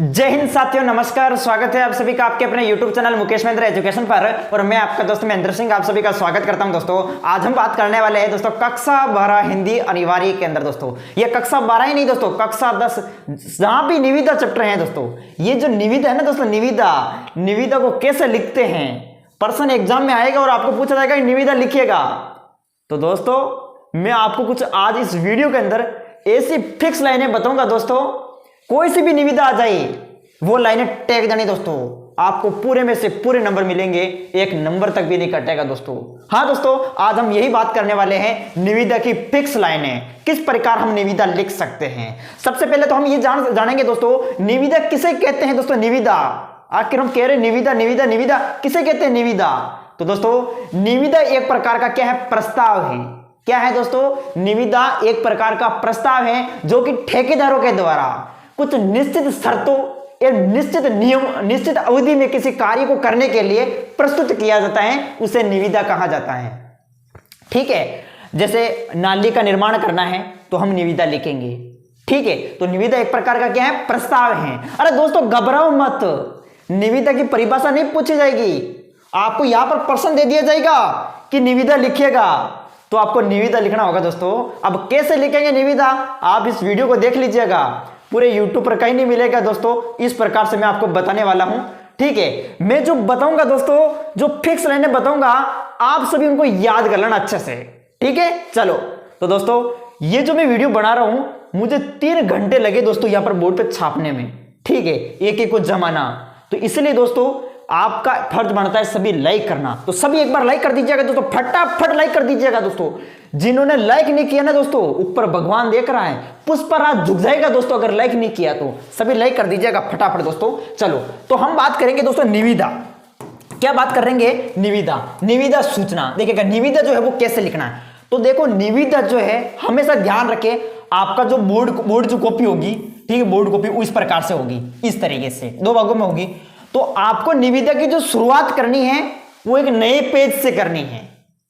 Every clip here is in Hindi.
जय हिंद साथियों, नमस्कार। स्वागत है आप सभी का आपके अपने YouTube channel Mukesh Mahendra education पर। और मैं आपका दोस्त महेंद्र सिंह आप सभी का स्वागत करता हूं। दोस्तों आज हम बात करने वाले हैं दोस्तों कक्षा 12 हिंदी अनिवार्य के अंदर। दोस्तों ये कक्षा 12 ही नहीं दोस्तों, कक्षा 10 जहां भी निविदा चैप्टर है दोस्तों। ये जो निविदा है ना दोस्तों, निविदा को कैसे लिखते हैं, पर्सन एग्जाम में आएगा और आपको पूछा जाएगा निविदा लिखिएगा। तो दोस्तों मैं आपको कुछ आज इस वीडियो के अंदर ऐसी फिक्स लाइनें बताऊंगा दोस्तों, कोई सी भी निविदा आ जाए वो लाइनें टेक देनी दोस्तों, आपको पूरे में से पूरे नंबर मिलेंगे, एक नंबर तक भी नहीं कटेगा दोस्तों। हाँ दोस्तों, आज हम यही बात करने वाले हैं निविदा की फिक्स लाइनें, किस प्रकार हम निविदा लिख सकते हैं। सबसे पहले तो हम ये जानेंगे दोस्तों निविदा किसे कहते हैं। दोस्तों निविदा, आखिर हम कह रहे निविदा किसे कहते हैं निविदा। तो दोस्तों निविदा एक प्रकार का क्या है, प्रस्ताव है। क्या है दोस्तों, निविदा एक प्रकार का प्रस्ताव है जो कि ठेकेदारों के द्वारा कुछ निश्चित शर्तों या निश्चित नियम, निश्चित अवधि में किसी कार्य को करने के लिए प्रस्तुत किया जाता है, उसे निविदा कहा जाता है। ठीक है, जैसे नाली का निर्माण करना है तो हम निविदा लिखेंगे। ठीक है, तो निविदा एक प्रकार का क्या है, प्रस्ताव है। अरे दोस्तों घबराओ मत, निविदा की परिभाषा नहीं पूछी जाएगी, आपको यहां पर प्रश्न दे दिया जाएगा कि निविदा लिखिएगा, तो आपको निविदा लिखना होगा दोस्तों। अब कैसे लिखेंगे निविदा, आप इस वीडियो को देख लीजिएगा, पूरे YouTube पर कहीं नहीं मिलेगा दोस्तों, इस प्रकार से मैं आपको बताने वाला हूं। ठीक है, मैं जो बताऊंगा दोस्तों, जो फिक्स लाइनें बताऊंगा, आप सभी उनको याद कर लेना अच्छे से। ठीक है, चलो तो दोस्तों ये जो मैं वीडियो बना रहा हूं, मुझे 3 घंटे लगे दोस्तों यहां पर बोर्ड पे छापने में। ठीक है, एक को जमाना, तो इसलिए दोस्तों आपका फर्ज बनता है सभी लाइक करना, तो सभी एक बार लाइक कर दीजिएगा दोस्तों, फटाफट लाइक कर दीजिएगा दोस्तों। जिन्होंने लाइक नहीं किया ना दोस्तों, ऊपर भगवान देख रहा है, पुष्पराज झुक जाएगा दोस्तों अगर लाइक नहीं किया तो। सभी लाइक कर दीजिएगा फटाफट दोस्तों। चलो तो हम बात करेंगे दोस्तों निविदा। क्या बात करेंगे, निविदा सूचना। देखिएगा निविदा जो है वो कैसे लिखना है। तो देखो निविदा जो है हमेशा ध्यान रखे, आपका जो बोर्ड जो कॉपी होगी, ठीक है, बोर्ड कॉपी इस प्रकार से होगी, इस तरीके से 2 भागों में होगी। तो आपको निविदा की जो शुरुआत करनी है वो एक नए पेज से करनी है।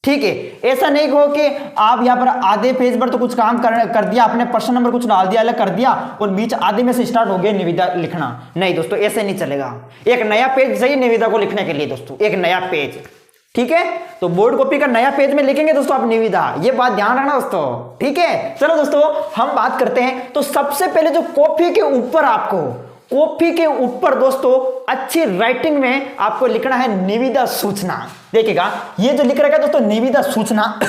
ठीक है, ऐसा नहीं हो कि आप यहां पर आधे पेज पर तो कुछ काम कर दिया आपने, प्रश्न नंबर कुछ डाल दिया, अलग कर दिया और बीच आधे में से स्टार्ट हो गया निविदा लिखना। नहीं दोस्तों, ऐसे नहीं चलेगा। एक नया पेज चाहिए निविदा को लिखने के लिए दोस्तों, एक नया पेज। ठीक है, तो बोर्ड कॉपी का नया पेज में लिखेंगे दोस्तों आप निविदा, ये बात ध्यान रखना दोस्तों। ठीक है, चलो दोस्तों हम बात करते हैं। तो सबसे पहले जो कॉपी के ऊपर दोस्तों अच्छी राइटिंग में आपको लिखना है निविदा सूचना। देखिएगा ये जो लिख रखा है दोस्तों निविदा सूचना,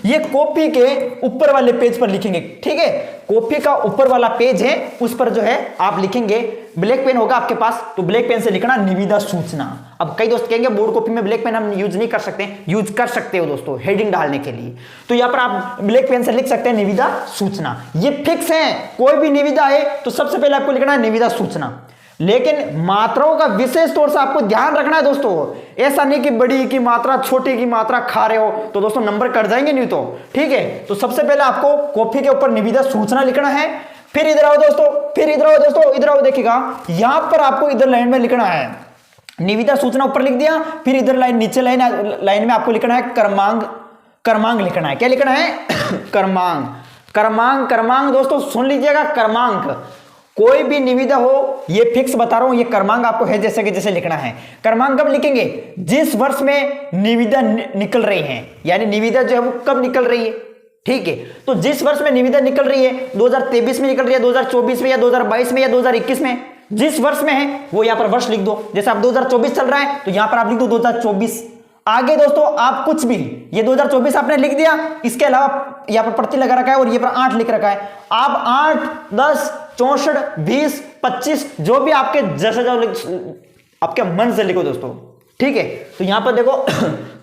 ये कॉपी के ऊपर वाले पेज पर लिखेंगे। ठीक है, कॉपी का ऊपर वाला पेज है, उस पर जो है आप लिखेंगे, ब्लैक पेन होगा आपके पास तो ब्लैक पेन से लिखना निविदा सूचना। अब कई दोस्त कहेंगे बोर्ड कॉपी में ब्लैक पेन हम यूज नहीं कर सकते, यूज कर सकते हो दोस्तों हेडिंग डालने के लिए। तो यहां पर आप ब्लैक पेन से लिख सकते हैं निविदा सूचना, ये फिक्स है। कोई भी निविदा है तो सबसे पहले आपको लिखना है निविदा सूचना। लेकिन मात्राओं का विशेष तौर से आपको ध्यान रखना है दोस्तों, ऐसा नहीं कि बड़ी की मात्रा छोटी की मात्रा खा रहे हो तो दोस्तों नंबर कट जाएंगे नहीं तो। ठीक है, तो सबसे पहले आपको कॉपी के ऊपर निविदा सूचना लिखना है। फिर इधर आओ दोस्तों, इधर आओ, देखिएगा यहां पर आपको इधर लाइन में लिखना है निविदा सूचना, ऊपर लिख दिया। फिर इधर लाइन, नीचे लाइन में आपको लिखना है क्रमांक लिखना है। क्या लिखना है, क्रमांक दोस्तों सुन लीजिएगा, क्रमांक। कोई भी निविदा हो, ये फिक्स बता रहा हूं, ये क्रमांक आपको है जैसे कि जैसे लिखना है। क्रमांक कब लिखेंगे, जिस वर्ष में निविदा निकल रही है, यानी निविदा जो है वो कब निकल रही है। ठीक है, तो जिस वर्ष में निविदा निकल रही है, 2023 में निकल रही है, 2024 में या 2022 में या 2021 में, जिस वर्ष में है वो यहां पर वर्ष लिख दो। जैसे आप 2024 चल रहा है तो यहां पर आप लिख दो 2024। आगे दोस्तों आप कुछ भी, ये 2024 आपने लिख दिया, इसके अलावा यहां पर प्रति लगा रखा है और ये पर 8 लिख रखा है। आप 8, 10, 64, 20, 25 जो भी आपके जैसे आपके मन से लिखो दोस्तों। ठीक है, तो यहां पर देखो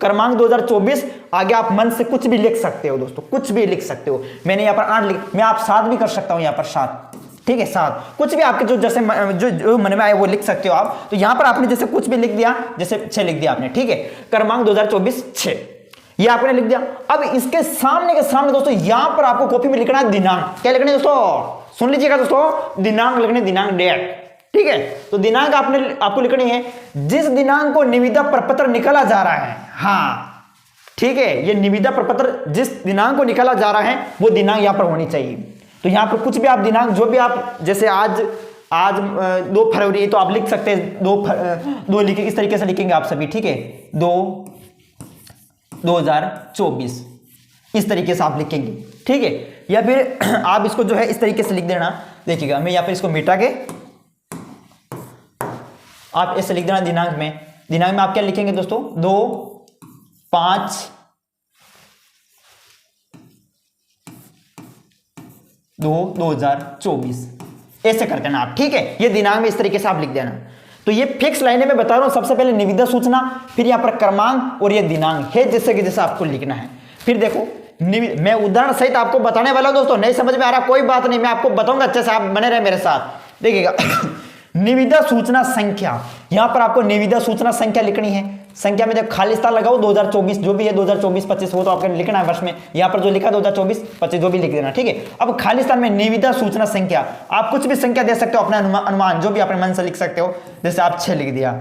क्रमांक 2024, आगे आप मन से कुछ भी लिख सकते हो दोस्तों, कुछ भी लिख सकते हो। मैंने यहां पर 8 लिख, मैं आप 7 भी कर सकता हूं, यहां पर 7। ठीक है, 7, कुछ भी आपके जो जैसे जो मन में आए वो लिख सकते हो आप। तो यहां पर आपने जैसे कुछ भी लिख दिया, जैसे 6 लिख दिया आपने। ठीक है, क्रमांक 2024 6 ये आपने लिख दिया। अब इसके सामने दोस्तों यहां पर आपको कॉपी में लिखना है दिनांक। क्या लिखना है दोस्तों, सुन लीजिएगा दोस्तों, दिनांक लिखने, दिनांक डेट। ठीक है, तो दिनांक आपको लिखनी है जिस दिनांक को निविदा प्रपत्र निकाला जा रहा है। हाँ ठीक है, ये निविदा प्रपत्र जिस दिनांक को निकाला जा रहा है वो दिनांक यहां पर होनी चाहिए। तो यहां पर कुछ भी आप दिनांक, जो भी आप, जैसे आज आज 2 फरवरी है तो आप लिख सकते हैं 2 लिखे, इस तरीके से लिखेंगे आप सभी, ठीक है, 2024 इस तरीके से आप लिखेंगे, ठीक है। या फिर आप इसको जो है इस तरीके से लिख देना, देखिएगा मैं यहाँ पर इसको मिटा के आप ऐसे लिख देना दिनांक में आप क्या लिखेंगे दोस्तों, 2/5/2024 ऐसे कर देना आप, ठीक है। ये दिनांक में इस तरीके से आप लिख देना। तो ये फिक्स लाइनें मैं बता रहा हूं, सबसे पहले निविदा सूचना, फिर यहां पर क्रमांक और ये दिनांक है जैसे कि जैसे आपको लिखना है। फिर देखो मैं उदाहरण सहित आपको बताने वाला हूं दोस्तों, नहीं समझ में आ रहा कोई बात नहीं, मैं आपको बताऊंगा अच्छे से, आप बने रहे मेरे साथ। देखिएगा निविदा सूचना संख्या, यहां पर आपको निविदा सूचना संख्या लिखनी है। संख्या में जब खाली स्थान लगाओ 2024 जो भी है, 2024-25 हो तो आपको लिखना है वर्ष में, यहां पर जो लिखा 2024-25 जो भी लिख देना, ठीक है। अब खाली स्थान में निविदा सूचना संख्या, आप कुछ भी संख्या दे सकते हो, अपना अनुमान जो भी अपने मन से लिख सकते हो, जैसे आप 6 लिख दिया,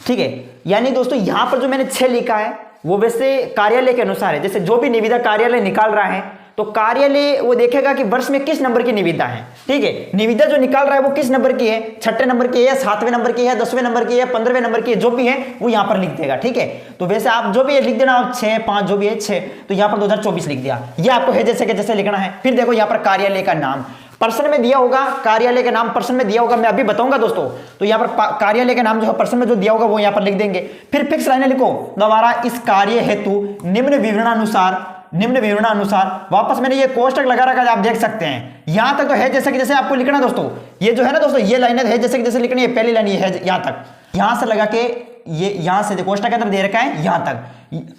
ठीक है। यानी दोस्तों यहां पर जो मैंने 6 लिखा है वो वैसे कार्यालय के अनुसार है, जैसे जो भी निविदा कार्यालय निकाल रहा है तो कार्यालय वो देखेगा कि वर्ष में किस नंबर की निविदा है, ठीक है। निविदा जो निकाल रहा है वो किस नंबर की है, 6ठे नंबर की है, 7वें नंबर की है, 10वें नंबर की है, 15वें नंबर की है, जो भी है वो यहां पर लिख देगा, ठीक है। तो वैसे आप जो भी है लिख देना, आप 6, 5 जो भी है 6, तो यहां पर 2024 लिख दिया, ये आपको है जैसे कि जैसे लिखना है। फिर देखो यहां पर कार्यालय का नाम प्रश्न में दिया होगा, कार्यालय का नाम प्रश्न में दिया होगा, मैं अभी बताऊंगा दोस्तों। तो यहाँ पर कार्यालय का नाम जो है प्रश्न में जो दिया होगा वो यहाँ पर लिख देंगे। फिर फिक्स लाइनें लिखो, दोबारा इस कार्य हेतु निम्न विवरणानुसार, वापस मैंने ये कोष्टक लगा रखा है, आप देख सकते हैं। यहां तक तो है जैसे कि जैसे आपको लिखना दोस्तों, ये जो है ना दोस्तों, ये लाइनें है जैसे कि जैसे लिखनी है, पहली लाइन ये है यहां तक, यहां से लगा के ये यहां से कोष्टक के अंदर दे रखा है यहां तक।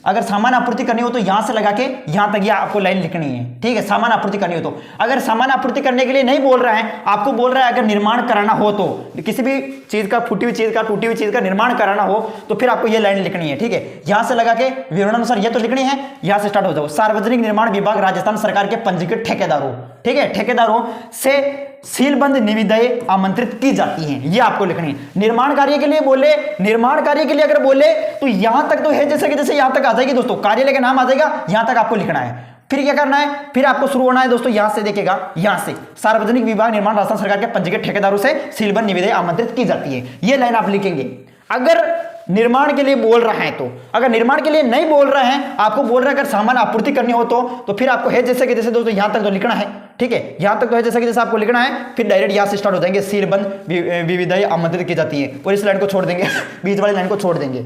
अगर सामान आपूर्ति करनी हो तो यहां से लगा के यहां तक ये आपको लाइन लिखनी है, ठीक है। सामान आपूर्ति करनी हो तो, अगर सामान आपूर्ति करने के लिए नहीं बोल रहा है, आपको बोल रहा है अगर निर्माण कराना हो तो, किसी भी चीज का, फूटी हुई चीज का, टूटी हुई चीज का निर्माण कराना हो तो फिर आपको ये लाइन लिखनी है, ठीक है। यहां से लगा के विवरणानुसार ये तो लिखनी है, यहां से स्टार्ट हो जाओ। सार्वजनिक निर्माण विभाग राजस्थान सरकार के पंजीकृत ठेकेदारों, ठीक है, ठेकेदारों से सीलबंद निविदाएं आमंत्रित की जाती हैं, ये आपको लिखनी है। निर्माण कार्य के लिए बोले, निर्माण कार्य के लिए अगर बोले तो यहां तक तो है जैसे कि जैसे यहां तक आ जाएगी दोस्तों, कार्यालय का नाम आ जाएगा, यहां तक आपको लिखना है। फिर क्या करना है, फिर आपको शुरू होना है दोस्तों यहां से, देखेगा यहां से सार्वजनिक विभाग निर्माण राजस्थान सरकार के पंजीकृत ठेकेदारों से सीलबंद निविदाएं आमंत्रित की जाती है, ये लाइन आप लिखेंगे। अगर निर्माण के लिए बोल रहा है तो, अगर निर्माण के लिए नहीं बोल रहा है, आपको बोल रहा है अगर सामान आपूर्ति करनी हो तो फिर आपको है जैसे कि जैसे दोस्तों यहां तक तो लिखना है, ठीक है। यहां तक तो है जैसे कि जैसे आपको लिखना है, फिर डायरेक्ट यहां से स्टार्ट हो जाएंगे, सीलबंद विविधाएं आमंत्रित की जाती है, और इस लाइन को छोड़ देंगे बीच वाली लाइन को छोड़ देंगे,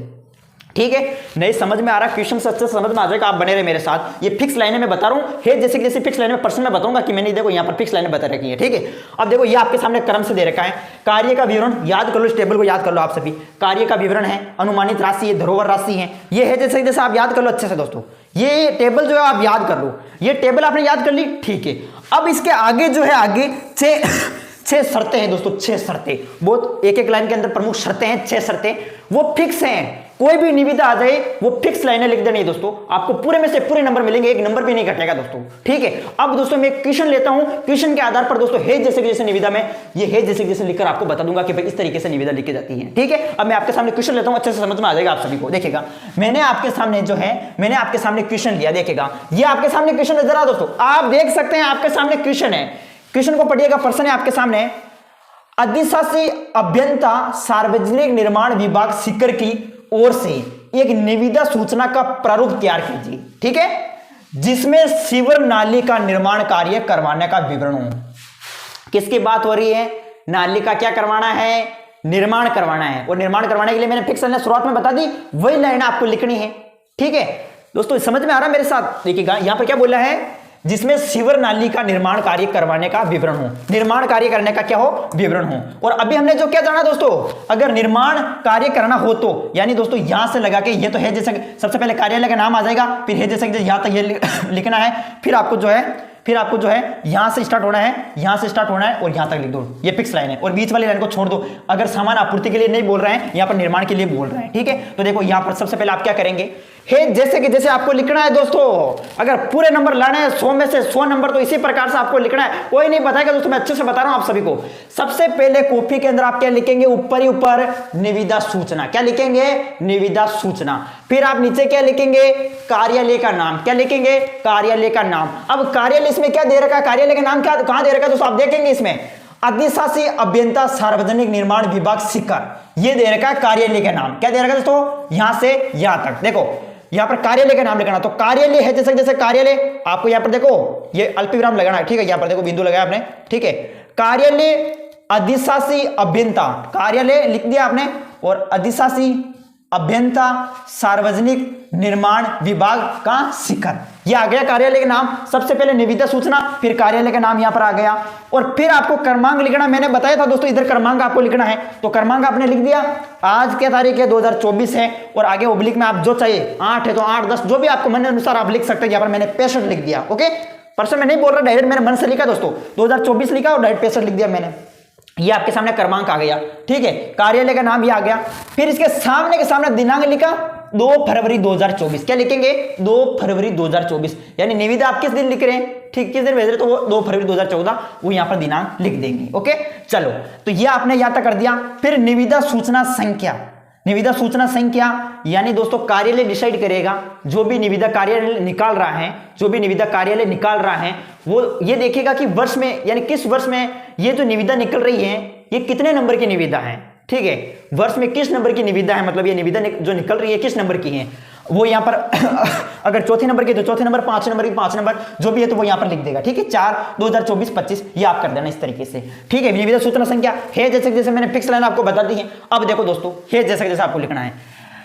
ठीक है। नहीं समझ में आ रहा, क्वेश्चन अच्छे से समझ में आ जाएगा, आप बने रहे मेरे साथ। ये फिक्स लाइनें मैं बता रहा हूं, है जैसे कि जैसे फिक्स लाइन में प्रश्न में बताऊंगा कि मैंने देखो यहां पर फिक्स लाइनें बता रखी है, ठीक है। अब देखो ये आपके सामने क्रम से दे रखा है, कार्य का विवरण याद कर लो, इस टेबल को याद कर लो आप सभी। कार्य का विवरण है, अनुमानित राशि है, धरोहर राशि है, ये है जैसे जैसे आप याद कर लो अच्छे से दोस्तों। ये टेबल जो है आप याद कर लो, ये टेबल आपने याद कर ली, ठीक है। अब इसके आगे जो है, आगे 6 शर्तें हैं दोस्तों, 6 शर्तें, बहुत एक एक लाइन के अंदर प्रमुख शर्तें हैं, 6 शर्तें वो फिक्स हैं। कोई भी निविदा आ जाए वो फिक्स लाइनें लिख देनी है दोस्तों, आपको पूरे में से पूरे नंबर मिलेंगे, एक नंबर भी नहीं घटेगा दोस्तों, ठीक है। अब दोस्तों मैं क्वेश्चन लेता हूं, क्वेश्चन के आधार पर दोस्तों है जैसे जैसे निविदा में ये है जैसे जैसे लिखकर आपको बता दूंगा कि भाई इस तरीके से निविदा लिखी जाती है, ठीक है। अब मैं आपके सामने क्वेश्चन लेता हूं, अच्छे से समझ में आ जाएगा आप सभी को। देखिएगा मैंने आपके सामने जो है, मैंने आपके सामने क्वेश्चन लिया, देखिएगा ये आपके सामने क्वेश्चन नजर आ दोस्तों, आप देख सकते हैं आपके सामने क्वेश्चन है, क्वेश्चन को पढ़िएगा। प्रश्न है आपके सामने, अधिशासी अभियंता सार्वजनिक निर्माण विभाग सीकर की ओर से एक निविदा सूचना का प्रारूप तैयार कीजिए, ठीक है, जिसमें सीवर नाली का निर्माण कार्य करवाने का विवरण हो। किसकी बात हो रही है, नाली का क्या करवाना है, निर्माण करवाना है, और निर्माण करवाने के लिए मैंने फिक्स लाइन शुरुआत में बता दी, वही लाइन आपको लिखनी है, ठीक है दोस्तों। समझ में आ रहा है मेरे साथ, देखिएगा यहां पर क्या बोला है, जिसमें सीवर नाली का निर्माण कार्य करवाने का विवरण हो, निर्माण कार्य करने का क्या हो, विवरण हो। और अभी हमने जो क्या जाना दोस्तों, अगर निर्माण कार्य करना हो तो, यानी दोस्तों यहां से लगा के ये तो है जैसे सबसे पहले कार्यालय का नाम आ जाएगा, फिर है जैसे यहां तक ये लिखना है, फिर आपको जो है यहां से स्टार्ट होना है, यहां से स्टार्ट होना है और यहां तक लिख दो, ये फिक्स लाइन है, और बीच वाली लाइन को छोड़ दो। अगर सामान आपूर्ति के लिए नहीं बोल रहे हैं, यहां पर निर्माण के लिए बोल रहे हैं, ठीक है। तो देखो यहां पर सबसे पहले आप क्या करेंगे, है जैसे कि जैसे आपको लिखना है दोस्तों, अगर पूरे नंबर लाने हैं 100 में से 100 नंबर तो इसी प्रकार से आपको लिखना है, कोई नहीं बताएगा दोस्तों, मैं अच्छे से बता रहा हूं आप सभी को। सबसे पहले कॉपी के अंदर आप क्या लिखेंगे, ऊपर ही ऊपर निविदा सूचना, क्या लिखेंगे, निविदा सूचना। फिर आप नीचे क्या लिखेंगे, कार्यालय का नाम, क्या लिखेंगे, कार्यालय का नाम। अब कार्यालय इसमें क्या दे रखा है, कार्यालय का नाम क्या कहां दे रखा है दोस्तों, आप देखेंगे इसमें अधिशासी अभियंता सार्वजनिक निर्माण विभाग सीकर, ये दे रखा है कार्यालय का नाम। क्या दे रखा है दोस्तों, यहां से यहां तक देखो, यहां पर कार्यालय का नाम लिखना। तो कार्यालय है जैसे जैसे कार्यालय, आपको यहां पर देखो ये अल्पविराम लगाना है, ठीक है, यहां पर देखो बिंदु लगाया आपने, ठीक है। कार्यालय अधिशासी अभियंता, कार्यालय लिख दिया आपने, और अधिशासी अभियंता सार्वजनिक निर्माण विभाग का सीकर, ये आ गया कार्यालय का नाम। सबसे पहले निविदा सूचना, फिर कार्यालय का नाम यहां पर आ गया, और फिर आपको क्रमांक लिखना। मैंने बताया था दोस्तों इधर क्रमांक आपको लिखना है, तो क्रमांक आपने लिख दिया। आज क्या तारीख है, 2024 है, और आगे ओब्लिक में आप जो चाहिए 8 है तो 8, 10 जो भी आपको मन अनुसार आप लिख सकते हैं। यहां पर मैंने 65 लिख दिया, ओके। परसों मैं नहीं बोल रहा, डायरेक्ट मेरे मन से लिखा दोस्तों, 2024 लिखा और डायरेक्ट 65 लिख दिया मैंने। ये आपके सामने क्रमांक आ गया, ठीक है, कार्यालय का नाम ये आ गया। फिर इसके सामने के सामने दिनांक लिखा 2 फरवरी 2024। क्या लिखेंगे, 2 फरवरी 2024, यानी निविदा आप किस दिन लिख रहे हैं, ठीक, किस दिन भेज रहे, तो वो 2 फरवरी 2014, वो यहां पर दिनांक लिख देंगे, ओके। चलो, तो ये आपने यहां तक कर दिया। फिर निविदा सूचना संख्या, निविदा सूचना संख्या यानी दोस्तों कार्यालय डिसाइड करेगा, जो भी निविदा कार्यालय निकाल रहा है, जो भी निविदा कार्यालय निकाल रहा है, वो ये देखेगा कि वर्ष में, यानी किस वर्ष में ये जो निविदा निकल रही है, ये कितने नंबर की निविदा है, ठीक है, वर्ष में किस नंबर की निविदा है, मतलब ये निविदा जो निकल रही है किस नंबर की है, वो यहां पर अगर चौथे नंबर की तो चौथे नंबर, 5 नंबर की 5 नंबर, जो भी है तो वो यहां पर लिख देगा, ठीक है। 4/2024-25 ये आप कर देना इस तरीके से, ठीक है। निविदा सूचना संख्या है जैसे जैसे मैंने फिक्स लाइन आपको बता दी है। अब देखो दोस्तों, है जैसे जैसे आपको लिखना है,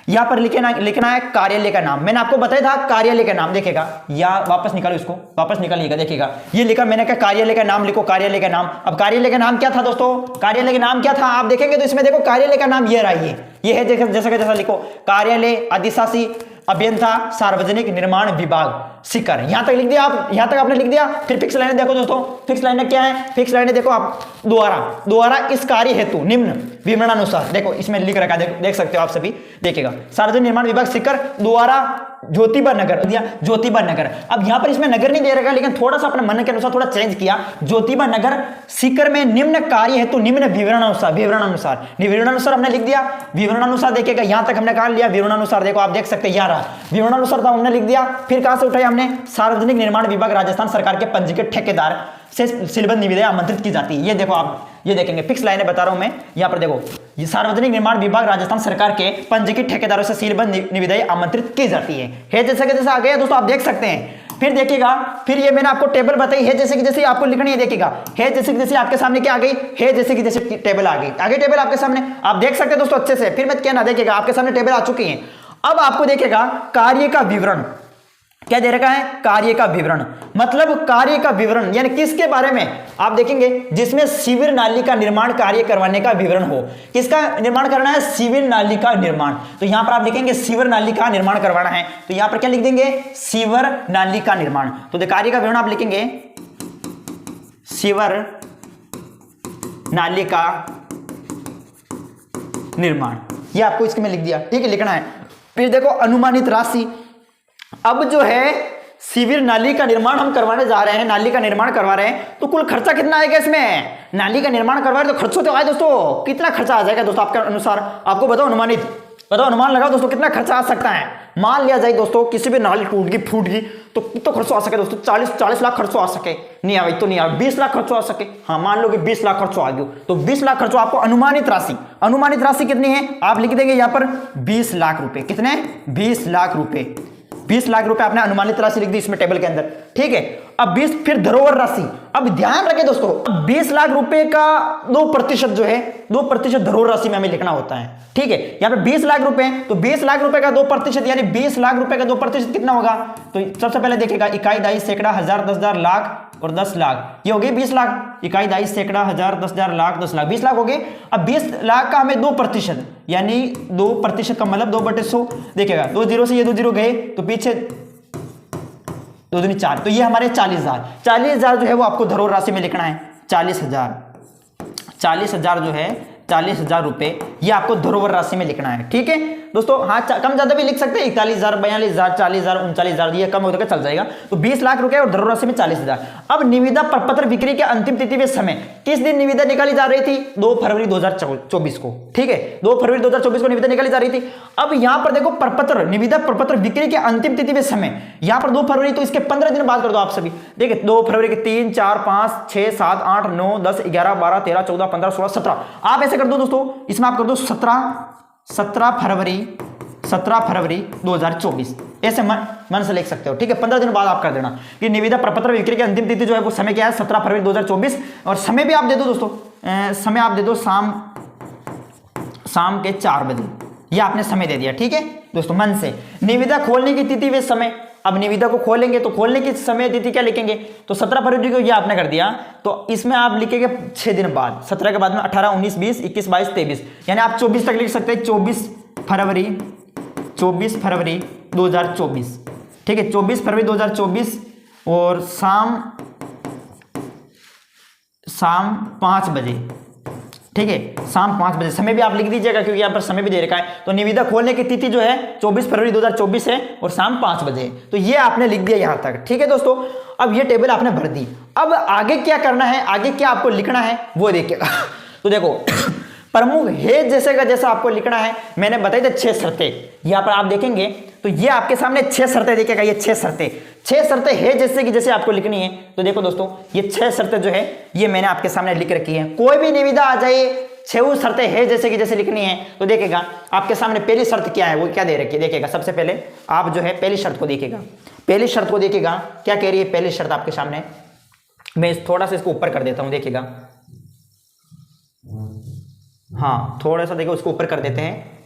यहां पर लिखना है कार्यालय का नाम। मैंने आपको बताया था कार्यालय का नाम, देखेगा या वापस निकालो, इसको वापस निकालिएगा, देखिएगा ये लिखा मैंने कहा कार्यालय का नाम लिखो, कार्यालय का नाम। अब कार्यालय का नाम क्या था दोस्तों, कार्यालय का नाम क्या था, आप देखेंगे तो इसमें देखो कार्यालय का नाम ये रहा, ये है जैसा जैसा लिखो, कार्यालय अधिशासी अभियंता सार्वजनिक निर्माण विभाग सीकर, यहां तक लिख दिया आप, यहां तक आपने लिख दिया। फिर फिक्स लाइन देखो दोस्तों, फिक्स लाइन क्या है, फिक्स लाइन देखो आप, द्वारा इस कार्य हेतु निम्न विवरणानुसार, देखो इसमें लिख रखा है, देख सकते हो आप सभी, देखिएगा सार्वजनिक निर्माण विभाग सीकर द्वारा ज्योतिबा नगर दिया, ज्योतिबा नगर। अब यहां पर इसमें नगर नहीं दे रखा, लेकिन थोड़ा सा अपने मन के अनुसार थोड़ा चेंज किया, ज्योतिबा नगर सीकर में निम्न कार्य हेतु निम्न विवरणानुसार हमने लिख दिया। विवरणानुसार देखिएगा, यहां तक हमने कहा लिया विवरणानुसार, देखो आप देख सकते हैं, यार विवरणानुसार था हमने लिख दिया। फिर कहां से उठाया हमने, सार्वजनिक निर्माण विभाग राजस्थान सरकार के पंजीकृत ठेकेदार से सीलबद्ध निविदाएं आमंत्रित की जाती है। ये देखो आप, ये देखेंगे फिक्स लाइनें बता रहा हूं मैं, यहां पर देखो, ये सार्वजनिक निर्माण विभाग राजस्थान सरकार के पंजीकृत ठेकेदारों से सीलबद्ध निविदाएं आमंत्रित की जाती है जैसे कि जैसे आ गया दोस्तों, आप देख सकते हैं। फिर देखिएगा, फिर ये मैंने आपको टेबल बताई है जैसे कि जैसे आपको लिखनी है, देखिएगा है जैसे कि जैसे आपके सामने क्या आ गई, है जैसे कि जैसे टेबल आ गई, आगे टेबल आपके सामने आप देख सकते हैं दोस्तों अच्छे से। फिर मैं क्या ना, देखिएगा आपके सामने टेबल आ चुकी है। अब आपको देखिएगा कार्य का विवरण क्या दे रखा है, कार्य का विवरण, मतलब कार्य का विवरण यानी किसके बारे में आप देखेंगे, जिसमें सीवर नाली का निर्माण कार्य करवाने का विवरण हो। किसका निर्माण करना है, सीवर नाली का निर्माण। तो यहां पर आप लिखेंगे सीवर नाली का निर्माण करवाना है, तो यहां पर क्या लिख देंगे, सीवर नाली का निर्माण। तो कार्य का विवरण आप लिखेंगे सीवर नाली का निर्माण, ये आपको इसके में लिख दिया, ठीक है, लिखना है। फिर देखो अनुमानित राशि, अब जो है सीवर नाली का निर्माण हम करवाने जा रहे हैं, नाली का निर्माण करवा रहे हैं, तो कुल खर्चा कितना आएगा इसमें, नाली का निर्माण करवा रहे तो खर्चा तो आए दोस्तों, कितना खर्चा आ जाएगा दोस्तों आपके अनुसार, आपको बताओ अनुमानित, बताओ अनुमान लगाओ दोस्तों कितना खर्चा आ सकता है। मान लिया जाए दोस्तों किसी भी नाली टूट गई फूट गई तो कितना खर्चा आ सके दोस्तों, 40 लाख खर्चा आ सके, नहीं आवे तो नहीं आवे, 20 लाख खर्चा आ सके, हाँ मान लो कि 20 लाख खर्चा आ गया, तो 20 लाख खर्चा आपको अनुमानित राशि कितनी है, आप लिख देंगे यहाँ पर 20 लाख रुपए, कितने, 20 लाख रुपए, 20 लाख रुपए आपने अनुमानित राशि लिख दी इसमें टेबल के अंदर, ठीक है। अब 20 फिर धरोहर राशि, अब ध्यान रखें दोस्तों 20 लाख रुपए का 2% जो है 2% धरोहर राशि में हमें लिखना होता है, ठीक है। यहाँ पे 20 लाख रुपए, तो 20 लाख रुपए का 2% यानी 20 लाख रुपए का 2% कितना होगा, तो सबसे पहले देखिएगा इकाई, दाई, सैकड़ा, हजार, 10,000, लाख और 10 लाख, ये हो गए 20 लाख, इकाई, दाई, सैकड़ा, हजार, 10,000, लाख, 10 लाख, 20 लाख हो गए। अब 20 लाख का हमें 2% यानी 2% का मतलब 2/100, देखिएगा 2 जीरो से ये 2 जीरो गए तो पीछे 2 दूनी 4, तो ये हमारे 40,000 जो है वो आपको धरोहर राशि में लिखना है, 40,000 जो है 40,000 रुपए, ये आपको धरोहर राशि में लिखना है। ठीक है दोस्तों, हाँ कम ज्यादा भी लिख सकते हैं, 41,000, 42,000, 40,000, 39,000, ये कम होकर चल जाएगा। तो 20 लाख रुपए और धरोहर राशि में 40,000। अब निविदा प्रपत्र बिक्री के अंतिम तिथि व समय, किस दिन निविदा निकाली जा रही थी? 2 फरवरी 2024 को। ठीक है, 2 फरवरी 2024 को निविदा निकाली जा रही थी। अब यहां पर देखो प्रपत्र, निविदा प्रपत्र बिक्री के अंतिम तिथि व समय, यहां पर 2 फरवरी, तो इसके 15 दिन बाद कर दो आप सभी। देखिए 2 फरवरी के 3, 4, 5, 6, 7, 8, 9, 10, 11, 12, 13, 14, 15, 16, 17, आप ऐसे कर दो दोस्तों, इसमें आप कर दो 17 फरवरी 2024, ऐसे मन से लिख सकते हो। ठीक है, 15 दिन बाद आप कर देना कि निविदा प्रपत्र बिक्री की अंतिम तिथि जो है वो समय क्या है? 17 फरवरी 2024। और समय भी आप दे दो दोस्तों, समय आप दे दो शाम के 4 बजे, ये आपने समय दे दिया। ठीक है दोस्तों, मन से। निविदा खोलने की तिथि व समय, अब निविदा को खोलेंगे तो खोलने की समय तिथि क्या लिखेंगे? तो 17 फरवरी को ये आपने कर दिया, तो इसमें आप लिखेंगे 6 दिन बाद, 17 के बाद में 18, 19, 20, 21, 22, 23, यानी आप 24 तक लिख सकते हैं। 24 फरवरी 2024। ठीक है, 24 फरवरी 2024 और शाम 5 बजे। ठीक है, शाम 5 बजे, समय भी आप लिख दीजिएगा क्योंकि यहाँ पर समय भी दे रखा है। तो निविदा खोलने की तिथि जो है 24 फरवरी 2024 है और शाम 5 बजे। तो ये आपने लिख दिया यहाँ तक। ठीक है दोस्तों, अब ये टेबल आपने भर दी। अब आगे क्या करना है, आगे क्या आपको लिखना है वो देखिएगा। तो देखो प्रमुख है जैसे का जैसा आपको लिखना है, मैंने बताई थी 6 शर्तें। यहाँ पर आप देखेंगे तो ये आपके सामने 6 शर्तें देखिएगा, ये 6 शर्तें है जैसे कि जैसे आपको लिखनी है। तो देखो दोस्तों, ये 6 शर्तें जो है ये मैंने आपके सामने लिख रखी है। कोई भी निविदा आ जाए, 6 शर्तें है जैसे कि जैसे लिखनी है। तो देखिएगा आपके सामने पहली शर्त क्या है, वो क्या दे रखी है। देखिएगा सबसे पहले आप जो है पहली शर्त को देखिएगा, क्या कह रही है पहली शर्त आपके सामने। मैं थोड़ा सा इसको ऊपर कर देता हूं, देखिएगा, हाँ थोड़ा सा देखो उसको ऊपर कर देते हैं।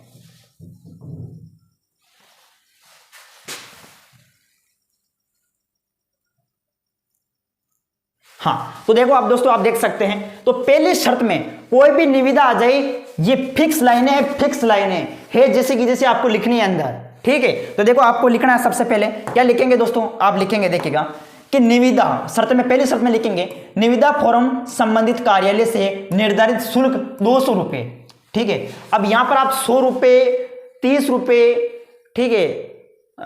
हाँ, तो देखो आप दोस्तों, आप देख सकते हैं। तो पहली शर्त में कोई भी निविदा आ जाए, ये फिक्स लाइनें है जैसे कि जैसे आपको लिखनी है अंदर। ठीक है, तो देखो आपको लिखना है सबसे पहले क्या लिखेंगे दोस्तों, आप लिखेंगे देखिएगा कि निविदा शर्त में, पहली शर्त में लिखेंगे निविदा फॉर्म संबंधित कार्यालय से निर्धारित शुल्क 200 रुपए। ठीक है, अब यहां पर आप 100 रुपए, 30 रुपए, ठीक है,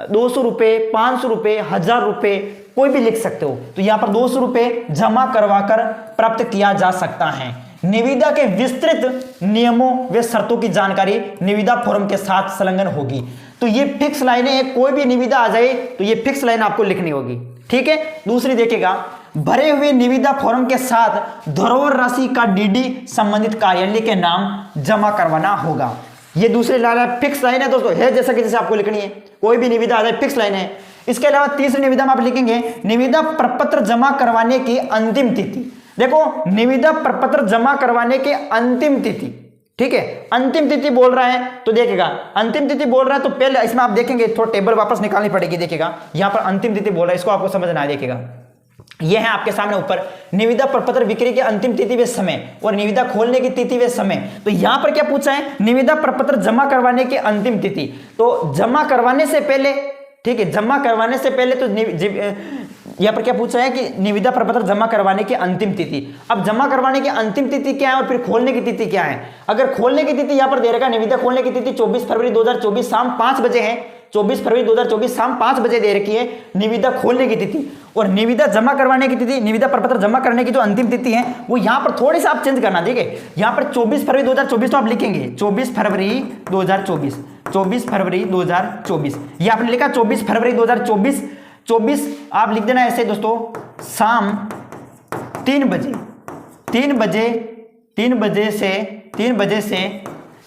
200 रुपए, 500 रुपए, 1000 रुपए, कोई भी लिख सकते हो। तो यहां पर 200 रुपए जमा करवाकर प्राप्त किया जा सकता है। निविदा के विस्तृत नियमों व शर्तों की जानकारी निविदा फॉर्म के साथ संलग्न होगी। तो ये फिक्स लाइनें हैं, कोई भी निविदा आ जाए तो ये फिक्स लाइन आपको लिखनी होगी। ठीक है, दूसरी देखिएगा, भरे हुए निविदा फॉर्म के साथ धरोहर राशि का डीडी संबंधित कार्यालय के नाम जमा करवाना होगा। ये दूसरी लाइन फिक्स लाइन है दोस्तों, है जैसा कि जैसे आपको लिखनी है। कोई भी निविदा आ जाए फिक्स लाइन है। इसके अलावा तीसरी निविदा में आप लिखेंगे निविदा प्रपत्र जमा करवाने की अंतिम तिथि। देखो निविदा प्रपत्र जमा करवाने की अंतिम तिथि, ठीक है, अंतिम तिथि बोल रहा है तो देखिएगा अंतिम तिथि बोल रहा है तो पहले इसमें आप देखेंगे थोड़ा टेबल वापस निकालनी पड़ेगी। देखिएगा यहां पर अंतिम तिथि बोल रहा है, इसको आपको समझना है। देखिएगा यह है आपके सामने ऊपर निविदा प्रपत्र बिक्री की अंतिम तिथि व समय और निविदा खोलने की तिथि व समय। तो यहां पर क्या पूछा है, निविदा प्रपत्र जमा करवाने की अंतिम तिथि। तो जमा करवाने से पहले, ठीक है, जमा करवाने से पहले तो यहां पर क्या पूछा है कि निविदा प्रपत्र जमा करवाने की अंतिम तिथि। अब जमा करवाने की अंतिम तिथि क्या है और फिर खोलने की तिथि क्या है। अगर खोलने की तिथि यहां पर दे रखा है, निविदा खोलने की तिथि 24 फरवरी 2024 शाम 5 बजे है। 24 फरवरी 2024 शाम 5 बजे दे रखी है निविदा खोलने की तिथि। और निविदा जमा करवाने की तिथि, निविदा प्रपत्र जमा करने की जो अंतिम तिथि है वो यहां पर थोड़ी सी आप चेंज करना। देखिए यहां पर 24 फरवरी 2024 तो आप लिखेंगे 24 फरवरी 2024, 24 फरवरी 2024, ये आपने लिखा 24 फरवरी 2024। 24 आप लिख देना ऐसे दोस्तों, शाम 3 बजे, 3 बजे से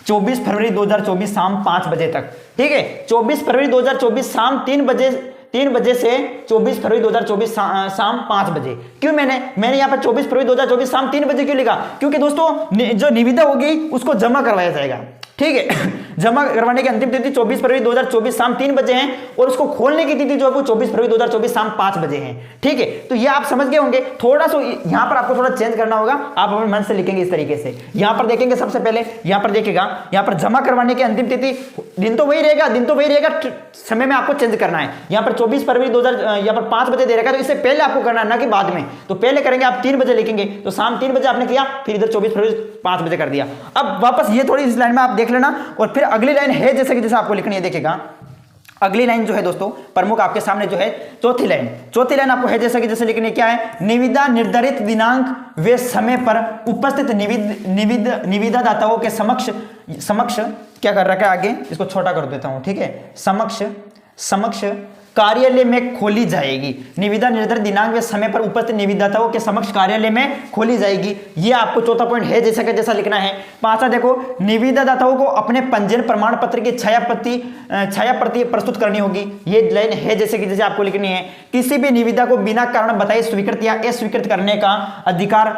24 फरवरी 2024 शाम 5 बजे तक। ठीक है, 24 फरवरी 2024 शाम 3 बजे से 24 फरवरी 2024 शाम 5 बजे। क्यों मैंने यहां पर 24 फरवरी 2024 शाम 3 बजे क्यों लिखा, क्योंकि दोस्तों जो निविदा होगी उसको जमा करवाया जाएगा। ठीक है। जमा करवाने की अंतिम तिथि 24 फरवरी 2024 शाम 3 बजे है और उसको खोलने की तिथि जो है वो 24 फरवरी 2024 शाम 5 बजे है। ठीक है, तो ये आप समझ गए होंगे। थोड़ा सा यहां पर आपको थोड़ा चेंज करना होगा, आप अपने मन से लिखेंगे इस तरीके से। यहां पर देखेंगे सबसे पहले, यहां पर देखिएगा, यहां पर जमा करवाने की अंतिम तिथि दिन तो वही रहेगा, समय में आपको चेंज करना है। यहां पर 24 फरवरी 2000 यहां पर 5 बजे दे रखा है, तो इससे पहले आपको करना है, ना कि बाद में। तो पहले करेंगे आप 3 बजे लिखेंगे, तो शाम 3 बजे आपने किया, फिर इधर 24 फरवरी 5 बजे कर दिया। अब वापस ये थोड़ी इस लाइन में आप देख लेना, और फिर अगली लाइन है जैसे कि जैसे आपको लिखनी है। देखिएगा अगली लाइन जो है दोस्तों प्रमुख आपके सामने जो है चौथी लाइन आपको है जैसे कि जैसे लिखनी है। क्या है? निविदा निर्धारित दिनांक वे समय पर उपस्थित निविदादाताओं के समक्ष क्या कर रखा है, आगे इसको छोटा कर देता हूं, ठीक है, समक्ष कार्यालय में खोली जाएगी। निविदा निर्धारित दिनांक व समय पर उपस्थित निविदाताओं के समक्ष कार्यालय में खोली जाएगी। ये आपको चौथा पॉइंट है जैसा कि जैसा लिखना है। पांचवा देखो, निविदाताओं को अपने पंजीयन प्रमाण पत्र की छाया प्रति प्रस्तुत करनी होगी। ये लाइन है जैसे कि जैसे आपको लिखनी है। किसी भी निविदा को बिना कारण बताए स्वीकृत या अस्वीकृत करने का अधिकार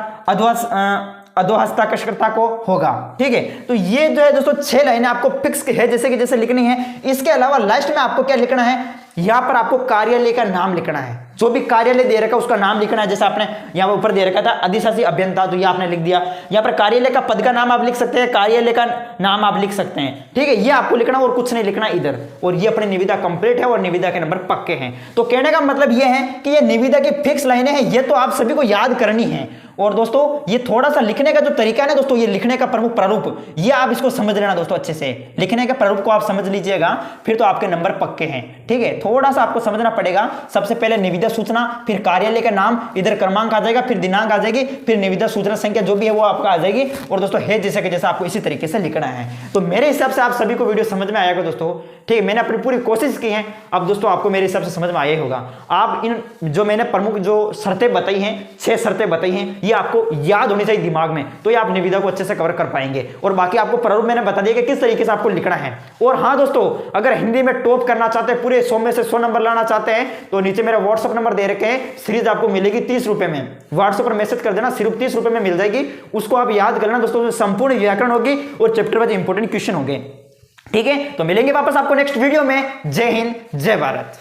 अधोहस्ताक्षरकर्ता को होगा। ठीक है, तो ये जो है दोस्तों 6 लाइनें आपको फिक्स है जैसे कि जैसे लिखनी है। इसके अलावा लास्ट में आपको क्या लिखना है, यहां पर आपको कार्यालय का नाम लिखना है। जो भी कार्यालय दे रखा है उसका नाम लिखना है। जैसे आपने यहां पर ऊपर दे रखा था अधिशासी अभियंता, तो ये आपने लिख दिया। यहां पर कार्यालय का पद का नाम आप लिख सकते हैं, कार्यालय का नाम आप लिख सकते हैं। ठीक है, ये आपको लिखना और कुछ नहीं लिखना इधर। और ये अपनी निविदा कंप्लीट है और निविदा के नंबर पक्के हैं। तो कहने का मतलब ये है कि ये निविदा की फिक्स लाइनें हैं, ये तो आप सभी को याद करनी है। और दोस्तों ये थोड़ा सा लिखने का जो तरीका है ना दोस्तों, ये लिखने का प्रमुख प्रारूप, ये आप इसको समझ लेना दोस्तों अच्छे से। लिखने के प्रारूप को आप समझ लीजिएगा, फिर तो आपके नंबर पक्के हैं। ठीक है, थोड़ा सा आपको समझना पड़ेगा। सबसे पहले निविदा सूचना, फिर कार्यालय का नाम, इधर क्रमांक आ जाएगा, फिर दिनांक आ जाएगी, फिर निविदा सूचना संख्या जो भी है वो आपका आ जाएगी। और दोस्तों है जैसे कि जैसा आपको इसी तरीके से लिखना है। तो मेरे हिसाब से आप सभी को वीडियो समझ में आएगा दोस्तों। ठीक है, मैंने अपनी पूरी कोशिश की है। अब दोस्तों आपको मेरे हिसाब से समझ में आया होगा। आप इन जो मैंने प्रमुख जो शर्तें बताई हैं, 6 शर्तें बताई हैं, ये आपको याद होनी चाहिए दिमाग में, तो ये आप निविदा को अच्छे से कवर कर पाएंगे। और बाकी आपको प्रारूप मैंने बता दिया कि किस तरीके से आपको लिखना है। और हाँ दोस्तों, अगर हिंदी में टॉप करना चाहते हैं, पूरे 100 में से 100 नंबर लाना चाहते हैं, तो नीचे मेरा व्हाट्सएप नंबर दे रखे हैं। सीरीज आपको मिलेगी 30 रुपए में। व्हाट्सएप पर मैसेज कर देना, सिर्फ 30 रुपए में मिल जाएगी। उसको आप याद कर लेना दोस्तों, संपूर्ण व्याकरण होगी और चैप्टर वाइज इंपॉर्टेंट क्वेश्चन होंगे। ठीक है, तो मिलेंगे वापस आपको नेक्स्ट वीडियो में। जय हिंद, जय भारत।